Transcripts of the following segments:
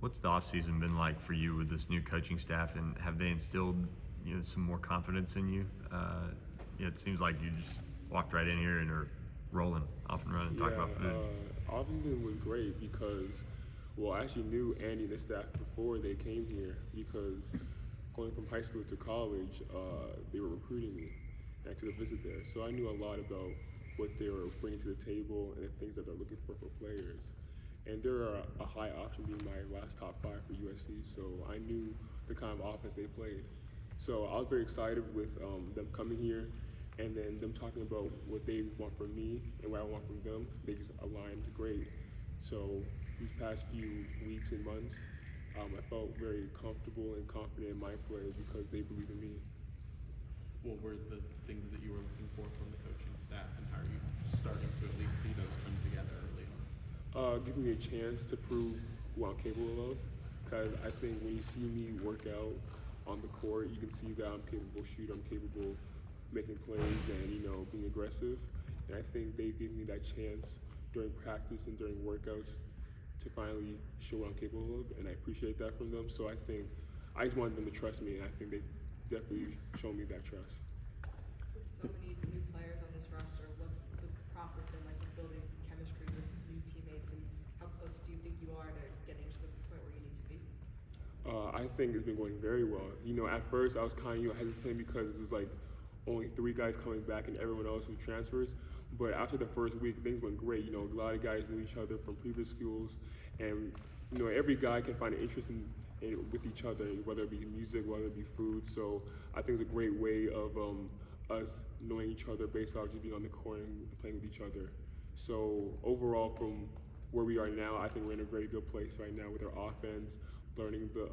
What's the offseason been like for you with this new coaching staff, and have they instilled some more confidence in you? It seems like you just walked right in here and are rolling off and running, talking about food. Offseason was great because, I actually knew Andy and the staff before they came here because going from high school to college, they were recruiting me and I took a visit there. So I knew a lot about what they were bringing to the table and the things that they're looking for players. And they're a high option being my last top 5 for USC, so I knew the kind of offense they played. So I was very excited with them coming here and then them talking about what they want from me and what I want from them. They just aligned great. So these past few weeks and months, I felt very comfortable and confident in my play because they believe in me. What were the things that you were looking for from the coaching staff, and how are you starting to at least see those come together early on? Giving me a chance to prove what I'm capable of, because I think when you see me work out on the court, you can see that I'm capable of shooting, I'm capable of making plays and being aggressive. And I think they gave me that chance during practice and during workouts to finally show what I'm capable of, and I appreciate that from them. So I think I just wanted them to trust me, and I think they definitely shown me that trust. With so many new players on this roster, what's the process been like of building chemistry with new teammates, and how close do you think you are to getting to the point where you need to be? I think it's been going very well. At first I was kind of hesitant because it was like only 3 guys coming back and everyone else was transfers. But after the first week, things went great. A lot of guys knew each other from previous schools, and every guy can find an interest in with each other, whether it be music, whether it be food. So I think it's a great way of us knowing each other based off just being on the court and playing with each other. So overall, from where we are now, I think we're in a very good place right now with our offense, learning the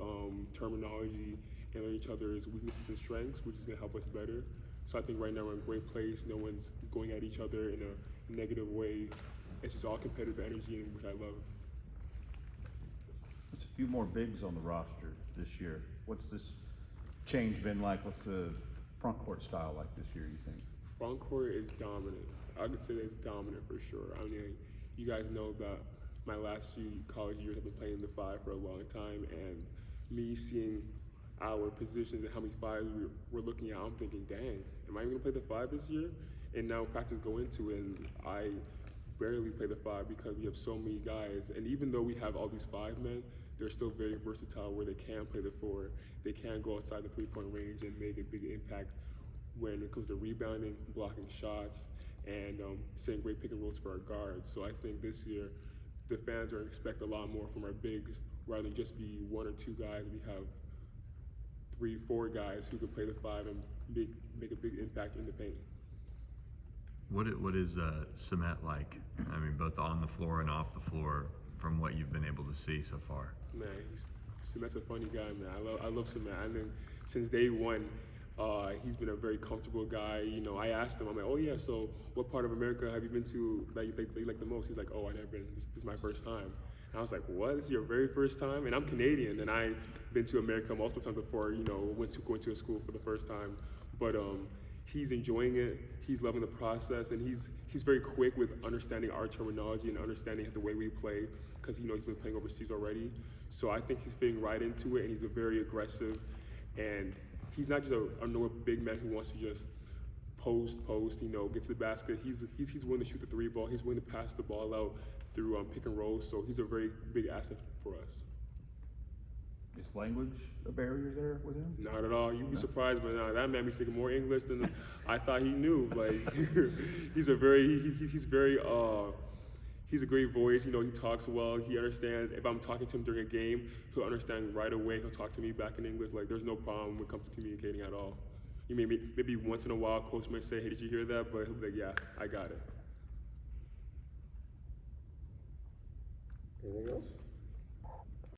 terminology and learning each other's weaknesses and strengths, which is going to help us better. So I think right now we're in a great place. No one's going at each other in a negative way. It's just all competitive energy, which I love. There's a few more bigs on the roster this year. What's this change been like? What's the front court style like this year, you think? Front court is dominant. I could say it's dominant for sure. I mean, you guys know that my last few college years I've been playing the 5 for a long time, and me seeing our positions and how many 5s we're looking at, I'm thinking, dang, am I even gonna play the 5 this year? And now practice go into it, and I barely play the 5 because we have so many guys. And even though we have all these 5 men, they're still very versatile where they can play the 4. They can go outside the 3-point range and make a big impact when it comes to rebounding, blocking shots, and setting great pick and rolls for our guards. So I think this year, the fans are going to expect a lot more from our bigs rather than just be 1 or 2 guys. We have 3, 4 guys who can play the 5 and make a big impact in the paint. What is Cement like? I mean, both on the floor and off the floor, from what you've been able to see so far. Man, Cement's a funny guy, man. I love Cement. I think since day one, he's been a very comfortable guy. I asked him, I'm like, oh yeah, so what part of America have you been to that you like the most? He's like, oh, I've never been. This is my first time. And I was like, what? This is your very first time? And I'm Canadian, and I've been to America multiple times before. Going to a school for the first time. But he's enjoying it. He's loving the process, and he's very quick with understanding our terminology and understanding the way we play, because he's been playing overseas already. So I think he's fitting right into it, and he's a very aggressive, and he's not just a normal big man who wants to just post, get to the basket. He's willing to shoot the 3 ball. He's willing to pass the ball out through pick and roll. So he's a very big asset for us. Is language a barrier there with him? Not at all. You'd be surprised, but that man be speaking more English than I thought he knew. Like he's a great voice. He talks well. He understands. If I'm talking to him during a game, he'll understand right away. He'll talk to me back in English. Like there's no problem when it comes to communicating at all. Maybe once in a while, coach might say, "Hey, did you hear that?" But he'll be like, "Yeah, I got it." Anything else?